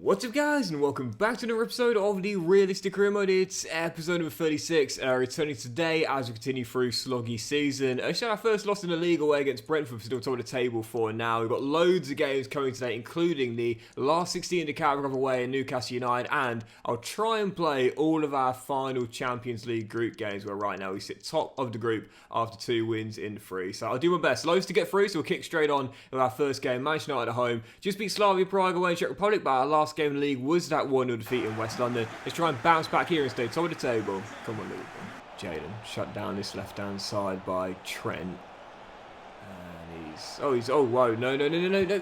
What's up guys, and welcome back to another episode of the Realistic Career Mode. It's episode number 36, returning today as we continue through Sloggy season. Actually, our first loss in the league away against Brentford, still top of the table for now. We've got loads of games coming today, including the last 16 in the Carabao Cup away in Newcastle United, and I'll try and play all of our final Champions League group games, where right now we sit top of the group after 2 wins in 3. So I'll do my best. Loads to get through, so we'll kick straight on with our first game. Manchester United at home. Just beat Slavia Prague away in Czech Republic, but our last game in the league was that 1-0 defeat in West London. Let's try and bounce back here and stay top of the table. Come on, Liverpool. Jaden shut down this left-hand side by Trent. And oh, whoa, no.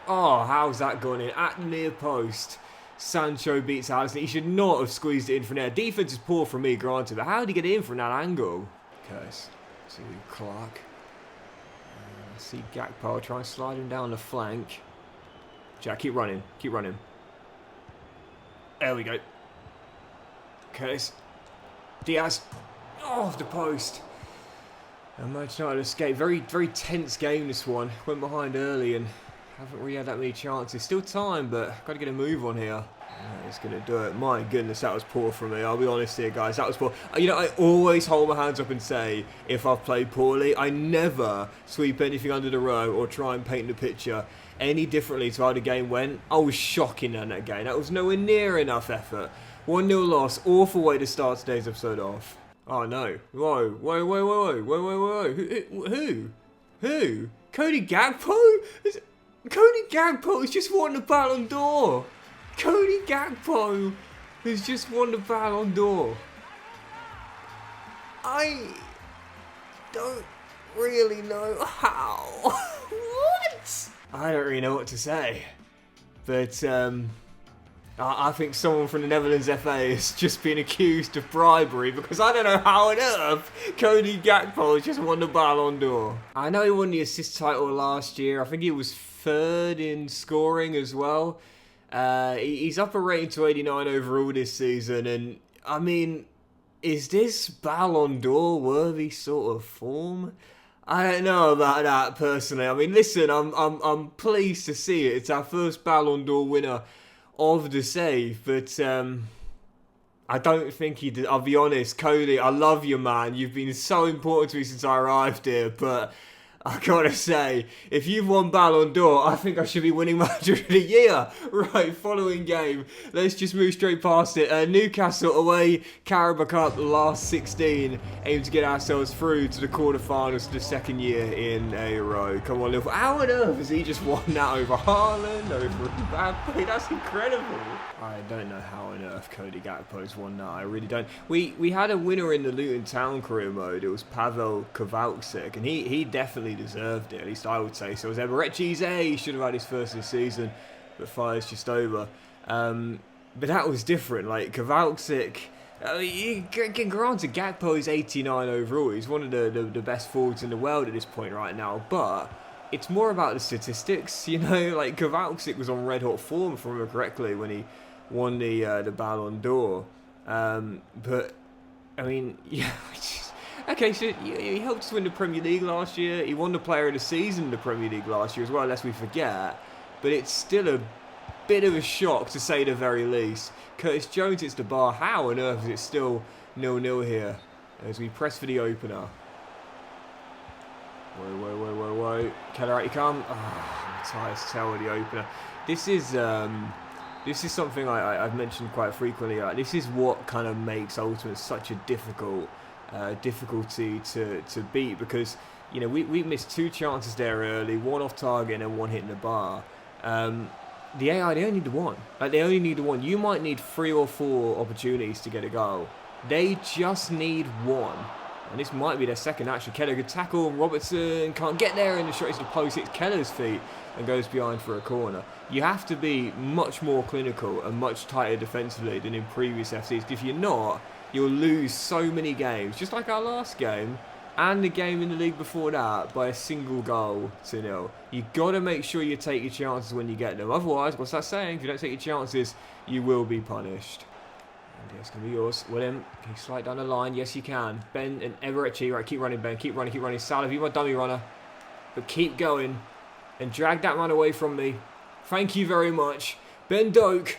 Oh, how's that gone in? At the near post. Sancho beats Aston. He should not have squeezed it in from there. Defense is poor from me, granted, but how did he get it in from that angle? Okay, see Clark. See Gakpo try and slide him down the flank. Jack, keep running. There we go. Curtis. Diaz. Oh, off the post. And Manchester United escaped. Very tense game, this one. Went behind early and haven't really had that many chances. Still time, but got to get a move on here. He's going to do it. My goodness, that was poor from me. I'll be honest here, guys. That was poor. You know, I always hold my hands up and say, if I've played poorly, I never sweep anything under the rug or try and paint the picture any differently to how the game went. I was shocking in that game. That was nowhere near enough effort. 1-0 loss. Awful way to start today's episode off. Oh, no. Whoa. Who? Cody Gakpo? Cody Gakpo has just won the Ballon d'Or. Cody Gakpo has just won the Ballon d'Or. I don't really know how. What? I don't really know what to say. But I think someone from the Netherlands FA has just been accused of bribery, because I don't know how on earth Cody Gakpo has just won the Ballon d'Or. I know he won the assist title last year. I think he was 3rd in scoring as well. He's up a rating to 89 overall this season, and I mean, is this Ballon d'Or worthy sort of form? I don't know about that personally. I mean, listen, I'm pleased to see it. It's our first Ballon d'Or winner of the save, but I don't think he did. I'll be honest, Cody, I love you, man. You've been so important to me since I arrived here, but I gotta say, if you've won Ballon d'Or, I think I should be winning Manager of the Year. Right, following game. Let's just move straight past it. Newcastle away, Carabao Cup, last 16. Aim to get ourselves through to the quarterfinals for the 2nd year in a row. Come on, Liverpool. How on earth has he just won that over Haaland, over Mbappe? That's incredible. I don't know how on earth Cody Gakpo's won that. I really don't. We had a winner in the Luton Town career mode. It was Pavel Kovalchik, and he definitely deserved it, at least I would say. So it was Eberechi's he should have had his first of the season, but fire's just over. But that was different. Like, Kovalchik, granted, Gakpo is 89 overall. He's one of the best forwards in the world at this point right now, but it's more about the statistics, you know. Like, Kovalchik was on red hot form, if I remember correctly, when he won the Ballon d'Or. But I mean, yeah. Okay, so he helped us win the Premier League last year. He won the Player of the Season in the Premier League last year as well, lest we forget. But it's still a bit of a shock, to say the very least. Curtis Jones hits the bar. How on earth is it still 0-0 here as we press for the opener? Whoa. Keller, out you come. Oh, Matthias Tell with the opener. This is something I've mentioned quite frequently. This is what kind of makes Ultimate such a difficulty to beat, because, you know, we missed 2 chances there early, 1 off target and then 1 hitting the bar. The AI, they only need the 1. Like, they only need the 1. You might need 3 or 4 opportunities to get a goal. They just need 1. And this might be their second, actually. Keller could tackle. Robertson can't get there, and the shot hits the post, hits Keller's feet and goes behind for a corner. You have to be much more clinical and much tighter defensively than in previous FCs. If you're not, you'll lose so many games, just like our last game and the game in the league before that, by a single goal to 0. You've got to make sure you take your chances when you get them. Otherwise, what's that saying? If you don't take your chances, you will be punished. And it's going to be yours. William, can you slide down the line? Yes, you can. Ben and Eberechi. Right, keep running, Ben. Keep running. Salah, you're my dummy runner. But keep going and drag that man away from me. Thank you very much. Ben Doak.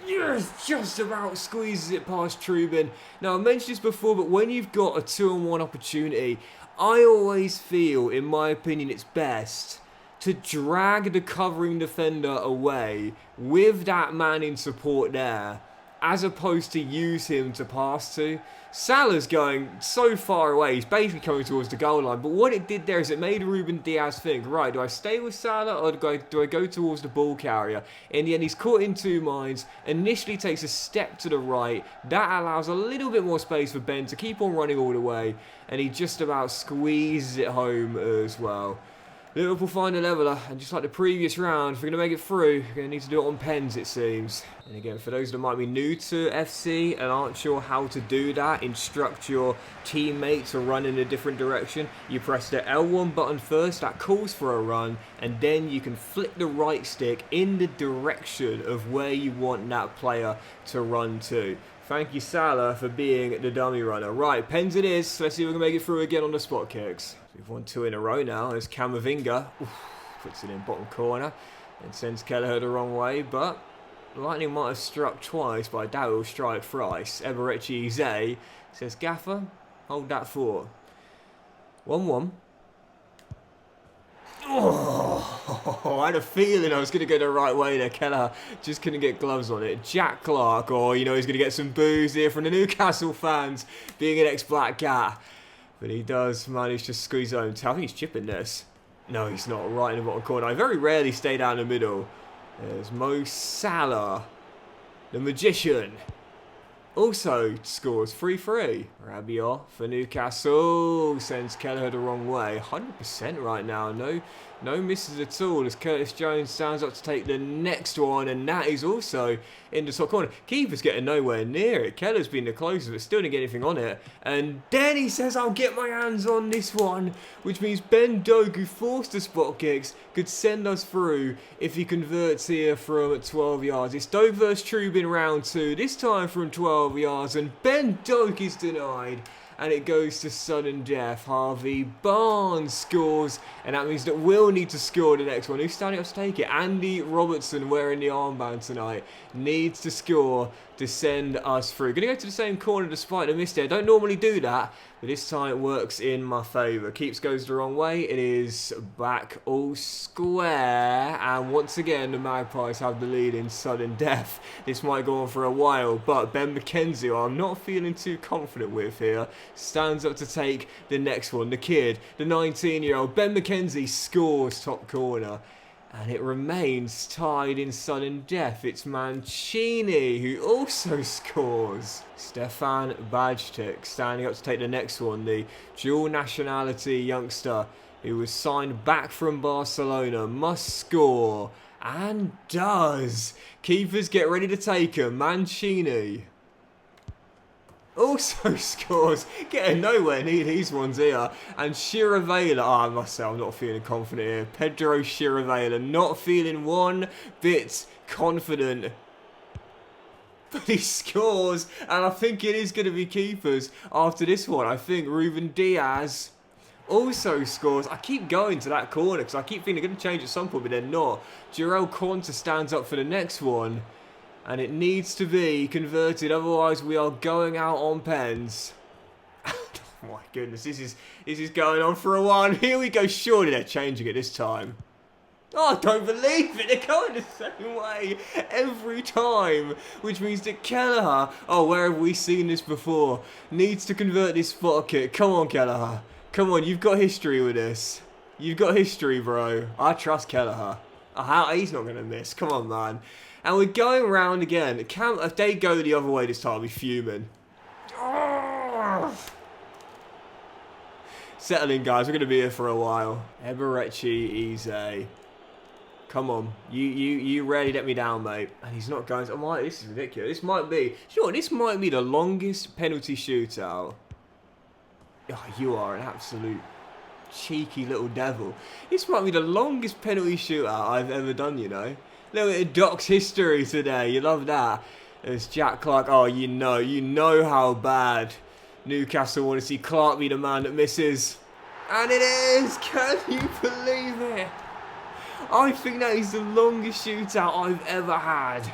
Yes, just about squeezes it past Trubin. Now, I mentioned this before, but when you've got a 2-on-1 opportunity, I always feel, in my opinion, it's best to drag the covering defender away with that man in support there, as opposed to use him to pass to. Salah's going so far away, he's basically coming towards the goal line, but what it did there is it made Ruben Diaz think, right, do I stay with Salah or do I go towards the ball carrier? In the end, he's caught in two minds, initially takes a step to the right, that allows a little bit more space for Ben to keep on running all the way, and he just about squeezes it home as well. Liverpool find a leveller, and just like the previous round, if we're going to make it through, we're going to need to do it on pens, it seems. And again, for those that might be new to FC and aren't sure how to do that, instruct your teammate to run in a different direction. You press the L1 button first, that calls for a run, and then you can flick the right stick in the direction of where you want that player to run to. Thank you, Salah, for being the dummy runner. Right, pens it is. Let's see if we can make it through again on the spot kicks. We've won 2 in a row now as Camavinga puts it in bottom corner and sends Kelleher the wrong way, but lightning might have struck twice, but I doubt it will strike thrice. Eberechi Eze says, Gaffer, hold that thought. 1-1. Oh, I had a feeling I was going to go the right way there. Kelleher just couldn't get gloves on it. Jack Clark, he's going to get some boos here from the Newcastle fans, being an ex-Black Cat. But he does manage to squeeze home. I think he's chipping this. No, he's not. Right in the bottom corner. I very rarely stay down the middle. There's Mo Salah, the magician. Also scores 3-3. Rabiot for Newcastle sends Kelleher the wrong way. 100% right now. No misses at all as Curtis Jones stands up to take the next one, and that is also in the top corner. Keeper's getting nowhere near it. Kelleher's been the closest, but still didn't get anything on it. And then he says, I'll get my hands on this one, which means Ben Doak, who forced the spot kicks, could send us through if he converts here from 12 yards. It's Doak versus Trubin round 2, this time from 12 yards, and Ben Doak is denied. And it goes to sudden death. Harvey Barnes scores, and that means that we'll need to score the next one. Who's standing up to take it? Andy Robertson, wearing the armband tonight, needs to score to send us through. Going to go to the same corner despite the miss there. Don't normally do that, but this time it works in my favour. Keeps goes the wrong way. It is back all square, and once again the Magpies have the lead in sudden death. This might go on for a while, but Ben McKenzie, who I'm not feeling too confident with here, stands up to take the next one. The kid, the 19-year-old Ben McKenzie, scores top corner. And it remains tied in sudden death. It's Mancini who also scores. Stefan Bajtic standing up to take the next one. The dual nationality youngster who was signed back from Barcelona must score. And does. Keepers get ready to take him. Mancini also scores, getting nowhere near these ones here. And Chiravela, I must say I'm not feeling confident here. Pedro Chiravela, not feeling one bit confident. But he scores, and I think it is going to be keepers after this one. I think Ruben Diaz also scores. I keep going to that corner because I keep thinking they're going to change at some point, but they're not. Jarell Quanta stands up for the next one. And it needs to be converted, otherwise we are going out on pens. Oh my goodness, this is going on for a while. Here we go, surely they're changing it this time. Oh, I don't believe it, they're going the same way every time. Which means that Kelleher, where have we seen this before, needs to convert this spot kick. Come on, Kelleher. Come on, you've got history with this. You've got history, bro. I trust Kelleher. He's not going to miss, come on, man. And we're going round again. If they go the other way this time, I'll be fuming. Settle in, guys. We're going to be here for a while. Eberechi Eze. Come on. You rarely let me down, mate. And he's not going. This is ridiculous. This might be... Sure, this might be the longest penalty shootout. Oh, you are an absolute cheeky little devil. This might be the longest penalty shootout I've ever done, you know. Little bit of Docks history today. You love that. There's Jack Clark. You know how bad Newcastle want to see Clark be the man that misses. And it is. Can you believe it? I think that is the longest shootout I've ever had.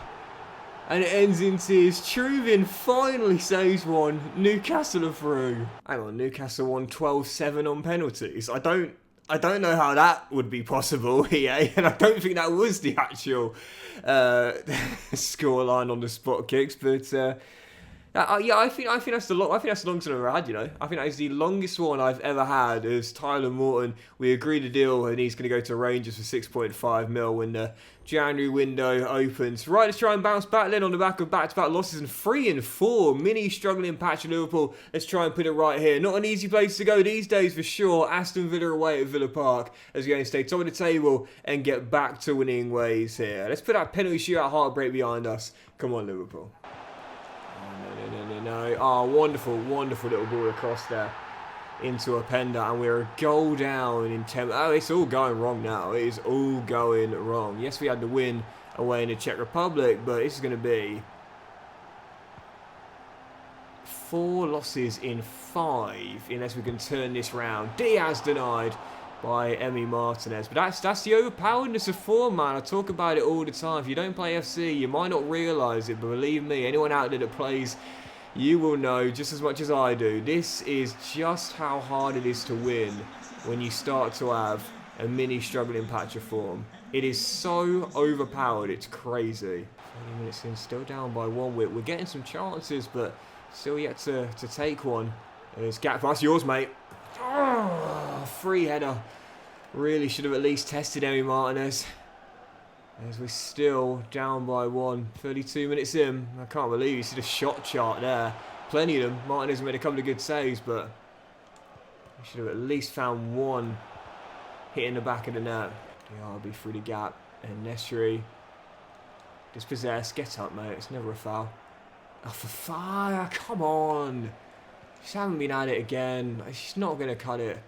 And it ends in tears. Truvin finally saves one. Newcastle are through. Hang on, Newcastle won 12-7 on penalties. I don't know how that would be possible, EA, and I don't think that was the actual scoreline on the spot kicks. But yeah, I think that's the longest I've ever had. You know, I think that is the longest one I've ever had. As Tyler Morton, we agreed a deal, and he's going to go to Rangers for 6.5 mil when the January window opens. Right, let's try and bounce back then on the back of back-to-back losses and 3-4. Mini struggling patch of Liverpool. Let's try and put it right here. Not an easy place to go these days for sure. Aston Villa away at Villa Park as we go and stay top of the table and get back to winning ways here. Let's put that penalty shootout heartbreak behind us. Come on, Liverpool. No. Oh, wonderful little ball across there into a Penda, and we're a goal down in 10. Oh, it's all going wrong now. It is all going wrong. Yes, we had the win away in the Czech Republic, but this is going to be 4 losses in 5 unless we can turn this round. Diaz denied by Emi Martinez, but that's the overpoweredness of form, man. I talk about it all the time. If you don't play FC, you might not realise it, but believe me, anyone out there that plays, you will know just as much as I do. This is just how hard it is to win when you start to have a mini struggling patch of form. It is so overpowered, it's crazy. 20 minutes in, still down by 1. We're getting some chances, but still yet to take one. There's Gakpo. That's yours, mate. Oh, free header. Really should have at least tested Emi Martinez. As we're still down by 1. 32 minutes in. I can't believe you see the shot chart there. Plenty of them. Martinez made a couple of good saves, but he should have at least found one hitting the back of the net. Diaby through the gap. And Nesri. Dispossessed. Get up, mate. It's never a foul. Oh, for fire. Come on. Just haven't been at it again. She's not going to cut it.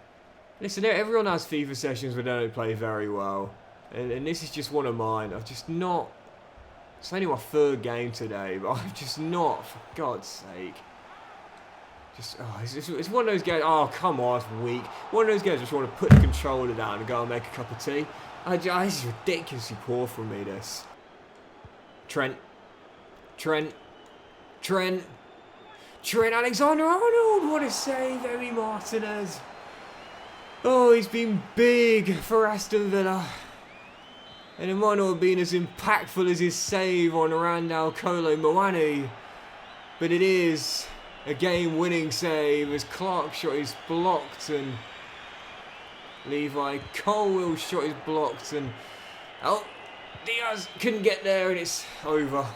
Listen, everyone has FIFA sessions where they don't play very well. And this is just one of mine. I've just not... It's only my 3rd game today, but I've just not, for God's sake. It's one of those games... Oh, come on, it's weak. One of those games I just want to put the controller down and go and make a cup of tea. This is ridiculously poor from me, this. Trent Alexander-Arnold, what a save, Emi Martinez. Oh, he's been big for Aston Villa. And it might not have been as impactful as his save on Randall Kolo Muani. But it is a game-winning save as Clark shot is blocked and Levi Colwill's shot is blocked and... Oh, Diaz couldn't get there and it's over.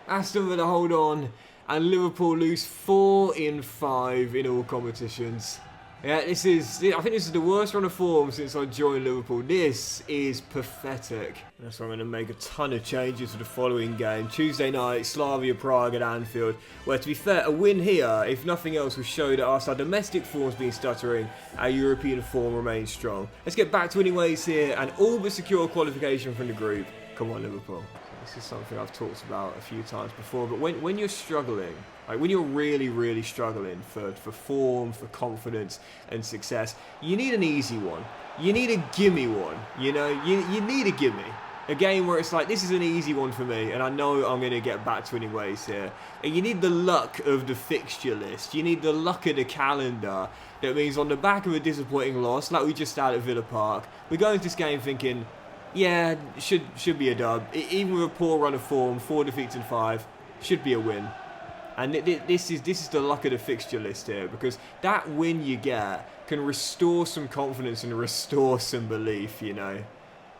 Aston Villa hold on. And Liverpool lose 4 in 5 in all competitions. Yeah, I think this is the worst run of form since I joined Liverpool. This is pathetic. That's why I'm going to make a ton of changes for the following game. Tuesday night, Slavia Prague at Anfield. Where, to be fair, a win here, if nothing else, will show that our domestic form's been stuttering. Our European form remains strong. Let's get back to winning ways here and all but secure qualification from the group. Come on, Liverpool. This is something I've talked about a few times before, but when you're struggling, like when you're really struggling for form, for confidence and success, you need an easy one. You need a gimme one, you know? You need a gimme. A game where it's like, this is an easy one for me, and I know I'm going to get back to winning ways here. And you need the luck of the fixture list. You need the luck of the calendar. That means on the back of a disappointing loss, like we just had at Villa Park, we go into this game thinking, yeah, should be a dub. Even with a poor run of form, 4 defeats in 5, should be a win. And this is the luck of the fixture list here, because that win you get can restore some confidence and restore some belief, you know.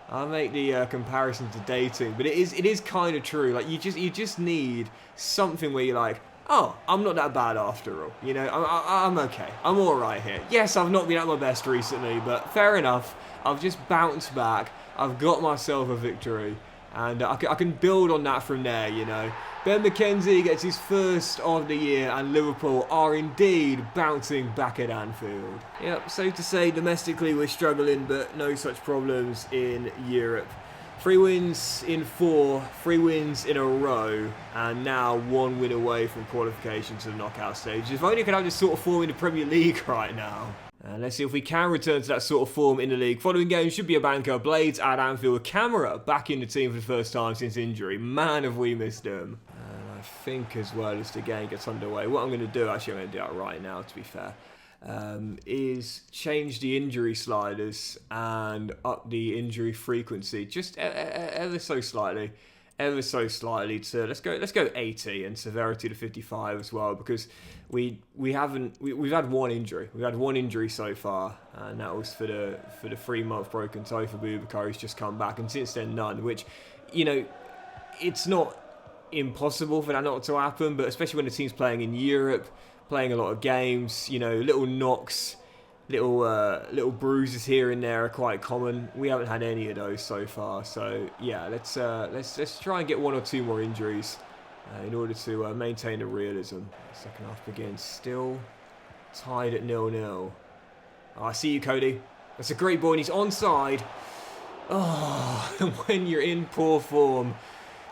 I'll make the comparison to dating, but it is kind of true. Like you just need something where you're like, oh, I'm not that bad after all. You know, I'm okay. I'm all right here. Yes, I've not been at my best recently, but fair enough. I've just bounced back. I've got myself a victory, and I can build on that from there, you know. Ben McKenzie gets his first of the year, and Liverpool are indeed bouncing back at Anfield. Yep, safe to say domestically we're struggling, but no such problems in Europe. 3 wins in 4, 3 wins in a row, and now 1 win away from qualification to the knockout stage. If only I could have this sort of form in the Premier League right now. And let's see if we can return to that sort of form in the league. Following game should be a banker. Blades at Anfield. Camera back in the team for the first time since injury. Man, have we missed him. And I think as well as the game gets underway, what I'm going to do, actually I'm going to do that right now to be fair, is change the injury sliders and up the injury frequency just ever so slightly. To let's go 80 and severity to 55 as well, because we've had one injury. We've had one injury so far, and that was for the 3-month broken toe for Boubacar. He's just come back, and since then none. Which, you know, it's not impossible for that not to happen, but especially when the team's playing in Europe, playing a lot of games, you know, little knocks, little bruises here and there are quite common. We haven't had any of those so far, so yeah, let's try and get 1 or 2 more injuries in order to maintain the realism. Second half begins, still tied at 0-0. Oh, I see you, Cody. That's a great ball, and he's onside. Oh, and when you're in poor form,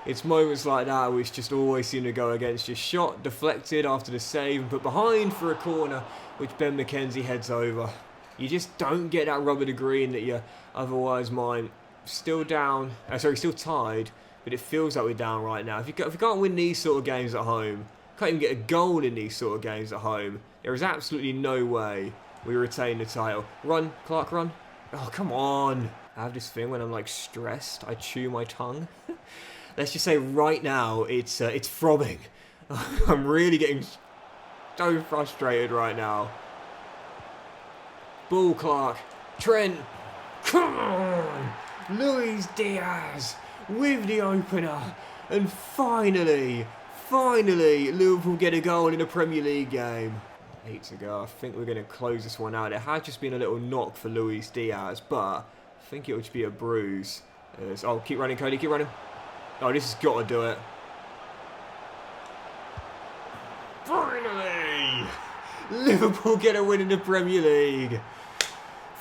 it's moments like that which just always seem to go against you. Shot deflected after the save and put behind for a corner, which Ben McKenzie heads over. You just don't get that rub of the green that you otherwise might. Still down, still tied, but it feels like we're down right now. If you can't win these sort of games at home, can't even get a goal in these sort of games at home, there is absolutely no way we retain the title. Run, Clark, run. Oh, come on. I have this thing when I'm like stressed, I chew my tongue. Let's just say right now, it's throbbing. I'm really getting so frustrated right now. Ball, Clark. Trent. Come on. Luis Diaz with the opener. And finally, Liverpool get a goal in a Premier League game. 8 to go. I think we're going to close this one out. It had just been a little knock for Luis Diaz, but I think it would be a bruise. Oh, keep running, Cody. Keep running. Oh, this has got to do it. Finally! Liverpool get a win in the Premier League.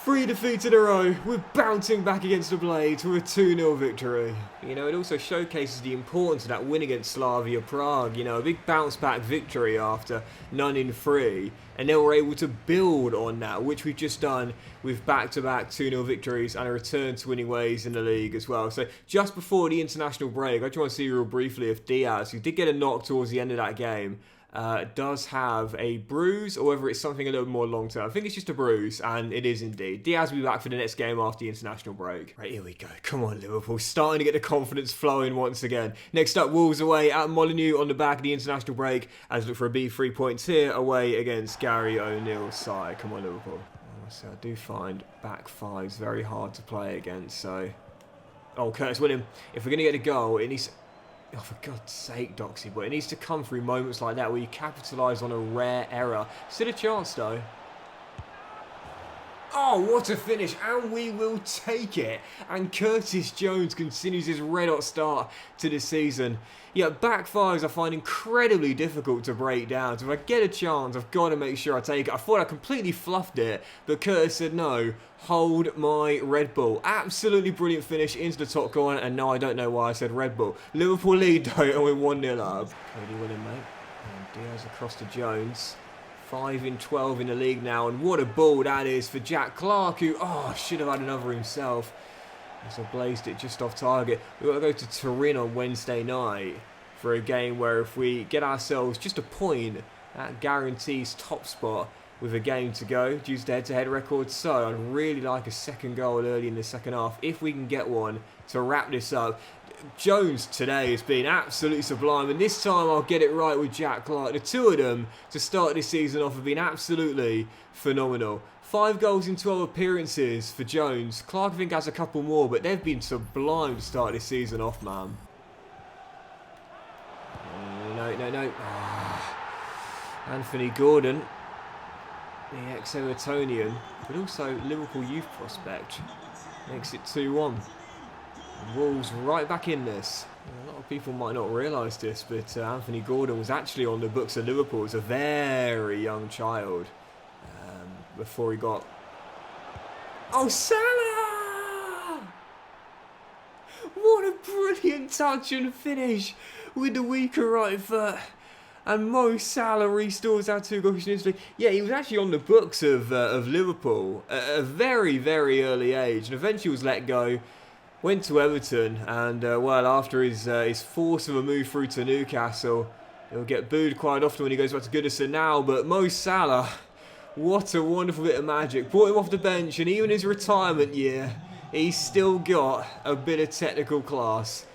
3 defeats in a row. We're bouncing back against the Blades with a 2-0 victory. You know, it also showcases the importance of that win against Slavia Prague. You know, a big bounce back victory after none in 3. And then we're able to build on that, which we've just done with back-to-back 2-0 victories and a return to winning ways in the league as well. So just before the international break, I just want to see real briefly if Diaz, who did get a knock towards the end of that game, does have a bruise, or whether it's something a little more long-term. I think it's just a bruise, and it is indeed. Diaz will be back for the next game after the international break. Right, here we go. Come on, Liverpool. Starting to get the confidence flowing once again. Next up, Wolves away at Molineux on the back of the international break, as we look for a B3 points here, away against Gary O'Neill's side. Come on, Liverpool. So I do find back fives very hard to play against, so... Oh, Curtis William. If we're going to get a goal, it needs... Oh, for God's sake, Doxy, but it needs to come through moments like that where you capitalise on a rare error. Still a chance, though. Oh, what a finish, and we will take it. And Curtis Jones continues his red-hot start to the season. Yeah, back fives I find incredibly difficult to break down. So if I get a chance, I've got to make sure I take it. I thought I completely fluffed it, but Curtis said no. Hold my Red Bull. Absolutely brilliant finish into the top corner, and no, I don't know why I said Red Bull. Liverpool lead, though, and we're 1-0 up. Cody William, mate. And Diaz across to Jones. 5 in 12 in the league now, and what a ball that is for Jack Clark, who, should have had another himself. So blazed it just off target. We've got to go to Turin on Wednesday night for a game where if we get ourselves just a point, that guarantees top spot with a game to go due to the head-to-head record. So I'd really like a second goal early in the second half, if we can get one, to wrap this up. Jones today has been absolutely sublime, and this time I'll get it right with Jack Clark. The two of them to start this season off have been absolutely phenomenal. 5 goals in 12 appearances for Jones. Clark I think has a couple more, but they've been sublime to start this season off, man. No. Anthony Gordon, the ex-Evertonian, but also Liverpool youth prospect, makes it 2-1. Wolves right back in this. A lot of people might not realise this, but Anthony Gordon was actually on the books of Liverpool as a very young child before he got... Oh, Salah! What a brilliant touch and finish with the weaker right foot. And Mo Salah restores our 2-goal cushion. Yeah, he was actually on the books of Liverpool at a very, very early age, and eventually was let go. Went to Everton, and well, after his force of a move through to Newcastle, he'll get booed quite often when he goes back to Goodison now. But Mo Salah, what a wonderful bit of magic. Brought him off the bench, and even his retirement year, he's still got a bit of technical class.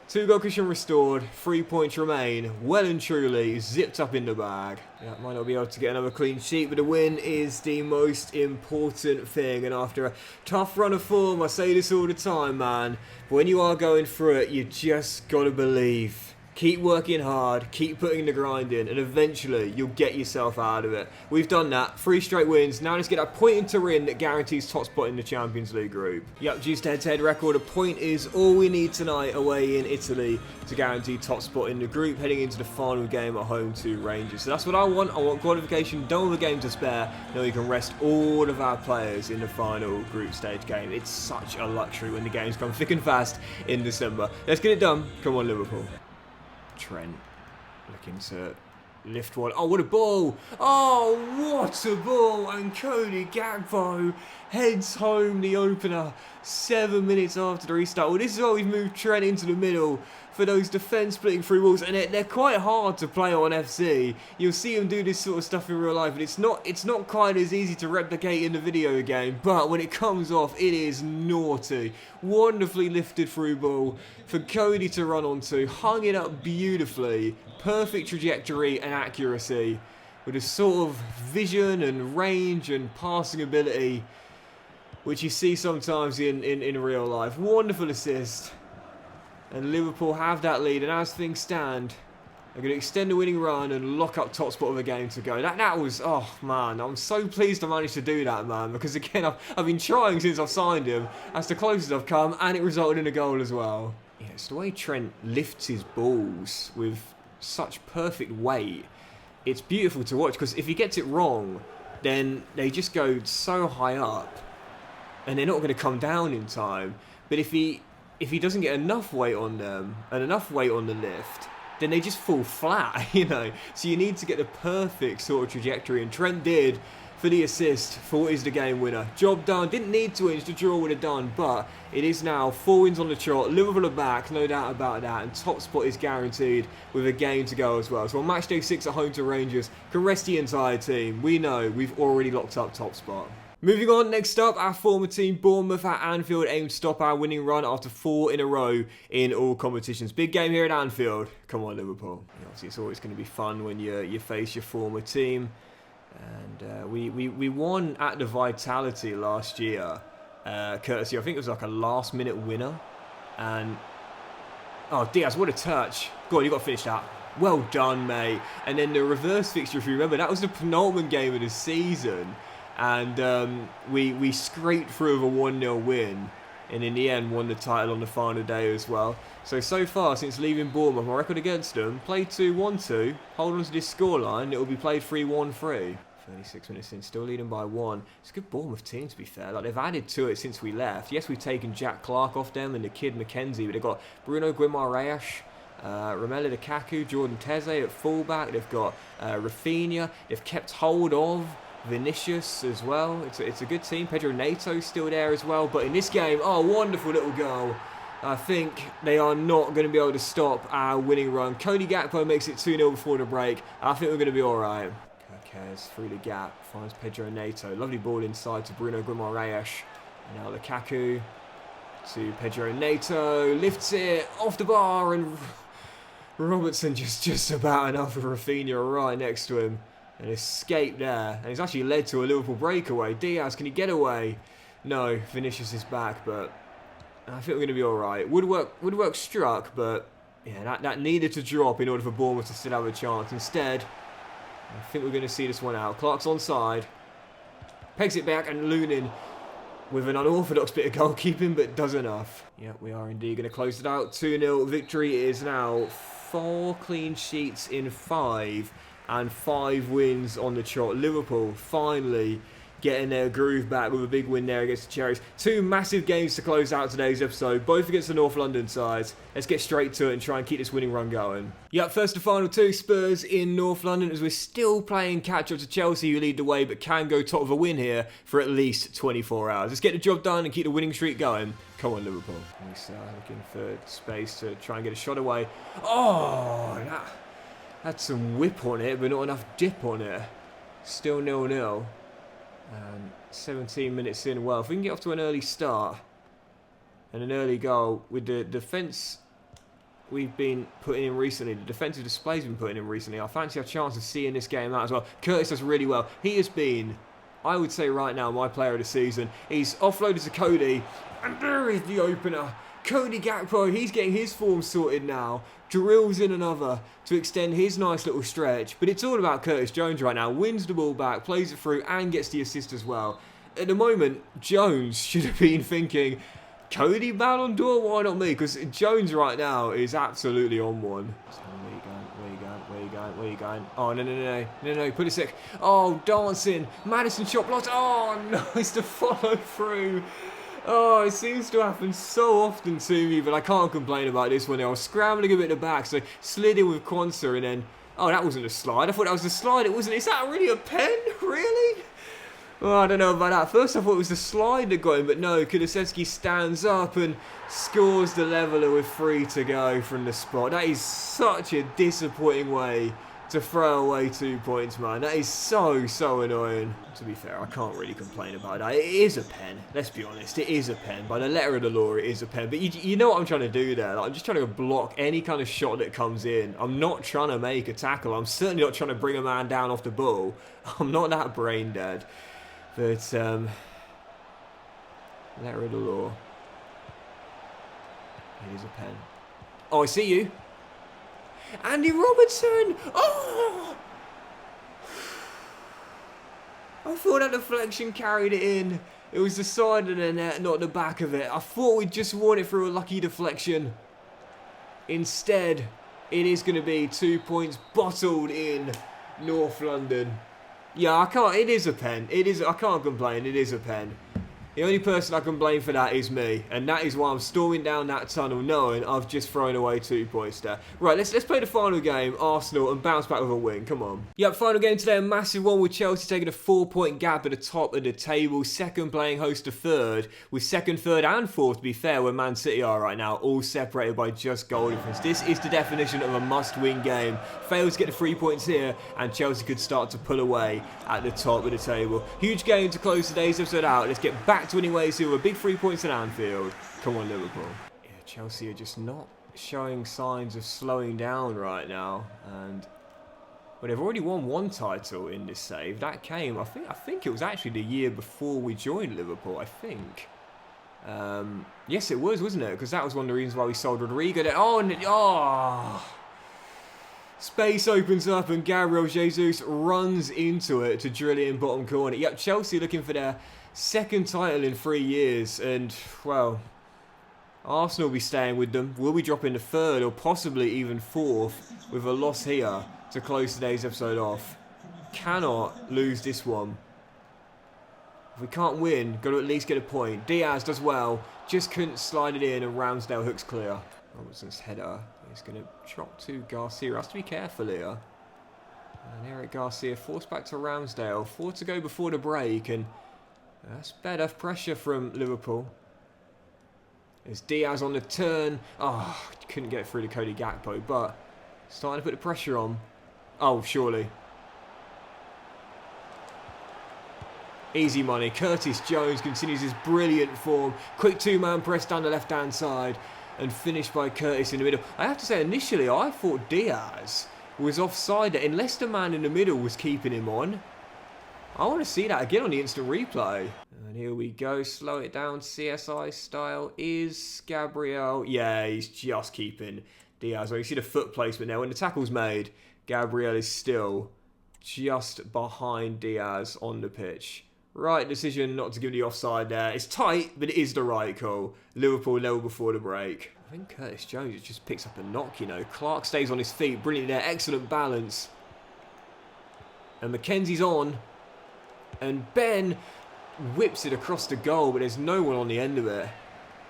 2-goal cushion restored, 3 points remain, well and truly zipped up in the bag. Yeah, might not be able to get another clean sheet, but a win is the most important thing. And after a tough run of form, I say this all the time, man, but when you are going through it, you just got to believe. Keep working hard, keep putting the grind in, and eventually you'll get yourself out of it. We've done that. 3 straight wins. Now let's get that point into win that guarantees top spot in the Champions League group. Yep, juiced head-to-head record. A point is all we need tonight away in Italy to guarantee top spot in the group, heading into the final game at home to Rangers. So that's what I want. I want qualification. Don't have a game to spare. Now we can rest all of our players in the final group stage game. It's such a luxury when the games come thick and fast in December. Let's get it done. Come on, Liverpool. Trent looking to lift one. Oh, what a ball! Oh, what a ball! And Cody Gakpo heads home the opener 7 minutes after the restart. Well, this is why we've moved Trent into the middle for those defence splitting through balls, and they're quite hard to play on FC. You'll see him do this sort of stuff in real life, and it's not quite as easy to replicate in the video game, but when it comes off, it is naughty. Wonderfully lifted through ball for Cody to run onto, hung it up beautifully, perfect trajectory and accuracy, with a sort of vision and range and passing ability which you see sometimes in real life. Wonderful assist. And Liverpool have that lead, and as things stand, they're going to extend the winning run and lock up top spot of a game to go. That was, oh man, I'm so pleased I managed to do that, man, because again, I've been trying since I've signed him. That's the closest I've come, and it resulted in a goal as well. Yeah, it's the way Trent lifts his balls with such perfect weight. It's beautiful to watch, because if he gets it wrong, then they just go so high up, and they're not going to come down in time. But if he doesn't get enough weight on them and enough weight on the lift, then they just fall flat, you know. So you need to get the perfect sort of trajectory, and Trent did for the assist for what is the game winner. Job done. Didn't need to win, just a draw would have done, but it is now 4 wins on the trot. Liverpool are back, no doubt about that, and top spot is guaranteed with a game to go as well. So on match day 6 at home to Rangers, can rest the entire team. We know we've already locked up top spot. Moving on, next up, our former team, Bournemouth at Anfield, aim to stop our winning run after 4 in a row in all competitions. Big game here at Anfield. Come on, Liverpool. Obviously, it's always going to be fun when you face your former team. And we won at the Vitality last year, courtesy, I think it was like a last-minute winner. And, oh, Diaz, what a touch. Go on, you got to finish that. Well done, mate. And then the reverse fixture, if you remember, that was the penultimate game of the season. And we scraped through with a 1-0 win, and in the end won the title on the final day as well. So far, since leaving Bournemouth, my record against them, played 2-1-2, hold on to this scoreline, it will be played 3-1-3. 36 minutes in, still leading by 1. It's a good Bournemouth team, to be fair. Like, they've added to it since we left. Yes, we've taken Jack Clark off them and the kid McKenzie, but they've got Bruno Guimaraes, Romelu Lukaku, Jordan Teze at fullback. They've got Rafinha. They've kept hold of Vinicius as well. It's a good team. Pedro Neto's still there as well. But in this game, oh, wonderful little goal. I think they are not going to be able to stop our winning run. Cody Gakpo makes it 2-0 before the break. I think we're going to be alright. Cares through the gap, finds Pedro Neto. Lovely ball inside to Bruno Guimaraes. Now Lukaku to Pedro Neto. Lifts it off the bar, and Robertson just about enough of Rafinha right next to him. An escape there, and it's actually led to a Liverpool breakaway. Diaz, can he get away? No, Vinicius is back, but I think we're going to be alright. Woodwork struck, but yeah, that needed to drop in order for Bournemouth to still have a chance. Instead, I think we're going to see this one out. Clark's onside, pegs it back, and Lunin with an unorthodox bit of goalkeeping, but does enough. Yeah, we are indeed going to close it out. 2-0 victory is now 4 clean sheets in 5. And 5 wins on the trot. Liverpool finally getting their groove back with a big win there against the Cherries. 2 massive games to close out today's episode, both against the North London sides. Let's get straight to it and try and keep this winning run going. Yep, first and final 2, Spurs in North London, as we're still playing catch-up to Chelsea, who lead the way, but can go top of a win here for at least 24 hours. Let's get the job done and keep the winning streak going. Come on, Liverpool. He's looking for space to try and get a shot away. Oh, that had some whip on it, but not enough dip on it. Still 0-0. 17 minutes in. Well, if we can get off to an early start and an early goal with the defence we've been putting in recently, the defensive displays we've been putting in recently, I fancy our chance of seeing this game out as well. Curtis does really well. He has been, I would say right now, my player of the season. He's offloaded to Cody, and there is the opener. Cody Gakpo, he's getting his form sorted now. Drills in another to extend his nice little stretch. But it's all about Curtis Jones right now. Wins the ball back, plays it through, and gets the assist as well. At the moment, Jones should have been thinking, Cody Ballon d'Or, why not me? Because Jones right now is absolutely on one. Where you going? Oh, no, put it sick. Oh, dancing. Madison shot blocked. Oh, nice to follow through. Oh, it seems to happen so often to me, but I can't complain about this one. I was scrambling a bit at the back, so slid in with Quansah, and then... Oh, that wasn't a slide. I thought that was a slide. It wasn't. Is that really a pen? Really? Oh, I don't know about that. First I thought it was the slide that got him, but no. Kulusevski stands up and scores the leveller with 3 to go from the spot. That is such a disappointing way to throw away 2 points, man. That is so annoying. To be fair, I can't really complain about that. It is a pen. Let's be honest. It is a pen. By the letter of the law, it is a pen. But you know what I'm trying to do there? Like, I'm just trying to block any kind of shot that comes in. I'm not trying to make a tackle. I'm certainly not trying to bring a man down off the ball. I'm not that brain dead. But, letter of the law. It is a pen. Oh, I see you. Andy Robertson! Oh! I thought that deflection carried it in. It was the side of the net, not the back of it. I thought we'd just won it through a lucky deflection. Instead, it is going to be 2 points bottled in North London. Yeah, I can't. It is a pen. It is. I can't complain. It is a pen. The only person I can blame for that is me, and that is why I'm storming down that tunnel knowing I've just thrown away 2 points there. Right, let's play the final game, Arsenal, and bounce back with a win. Come on. Yep, final game today, a massive one with Chelsea taking a 4-point gap at the top of the table. Second playing host to third, with second, third, and fourth, to be fair, where Man City are right now, all separated by just goal difference. This is the definition of a must-win game. Fails to get the 3 points here, and Chelsea could start to pull away at the top of the table. Huge game to close today's episode out. Let's get back to winning ways here with big 3 points at Anfield. Come on, Liverpool. Yeah, Chelsea are just not showing signs of slowing down right now, and well, they've already won 1 title in this save. That came, I think it was actually the year before we joined Liverpool. I think. Yes, it was, wasn't it? Because that was one of the reasons why we sold Rodrigo. Space opens up and Gabriel Jesus runs into it to drill it in bottom corner. Yep, Chelsea looking for their second title in 3 years, and well, Arsenal will be staying with them. Will we drop into third or possibly even fourth with a loss here to close today's episode off? Cannot lose this one. If we can't win, got to at least get a point. Diaz does well, just couldn't slide it in, and Ramsdale hooks clear. Robertson's header is going to drop to Garcia. Has to be careful here. And Eric Garcia forced back to Ramsdale. 4 to go before the break, and that's better pressure from Liverpool. There's Diaz on the turn. Oh, couldn't get through to Cody Gakpo, but starting to put the pressure on. Oh, surely. Easy money. Curtis Jones continues his brilliant form. Quick 2-man press down the left-hand side and finished by Curtis in the middle. I have to say, initially, I thought Diaz was offside there, unless the man in the middle was keeping him on. I want to see that again on the instant replay. And here we go. Slow it down. CSI style is Gabriel. Yeah, he's just keeping Diaz. Well, you see the foot placement there. When the tackle's made, Gabriel is still just behind Diaz on the pitch. Right decision not to give the offside there. It's tight, but it is the right call. Liverpool level before the break. I think Curtis Jones just picks up a knock, you know. Clark stays on his feet. Brilliant there. Excellent balance. And Mackenzie's on. And Ben whips it across the goal, but there's no one on the end of it.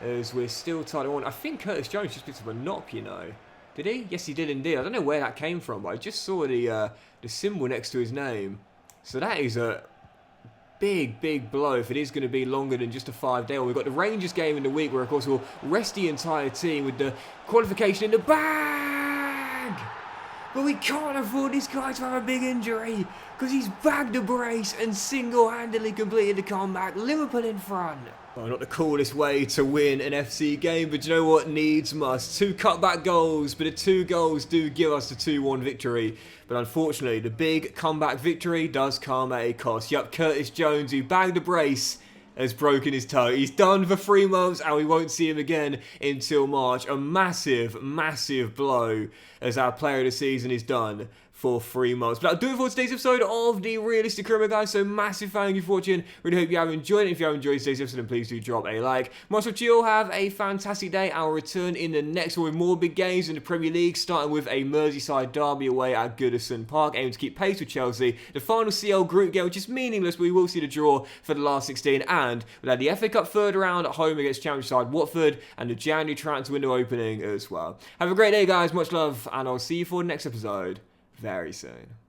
As we're still tied on. I think Curtis Jones just picked up a knock, you know. Did he? Yes, he did indeed. I don't know where that came from, but I just saw the symbol next to his name. So that is a big blow if it is going to be longer than just a 5-day. We've got the Rangers game in the week where, of course, we'll rest the entire team with the qualification in the bag. But we can't afford this guy to have a big injury because he's bagged a brace and single-handedly completed the comeback. Liverpool in front. Well, not the coolest way to win an FC game, but you know what? Needs must. 2 cutback goals, but the 2 goals do give us the 2-1 victory. But unfortunately, the big comeback victory does come at a cost. Yup, Curtis Jones, who bagged a brace, has broken his toe. He's done for 3 months and we won't see him again until March. A massive blow as our player of the season is done for 3 months. But that'll do it for today's episode of the Realistic Criminal, guys. So massive thank you for watching. Really hope you have enjoyed it. If you have enjoyed today's episode, then please do drop a like. Much love to you all. Have a fantastic day. I'll return in the next one with more big games in the Premier League, starting with a Merseyside derby away at Goodison Park, aiming to keep pace with Chelsea. The final CL group game, which is meaningless, but we will see the draw for the last 16. And we'll have the FA Cup third round at home against Championship side Watford, and the January transfer window opening as well. Have a great day, guys. Much love, and I'll see you for the next episode very soon.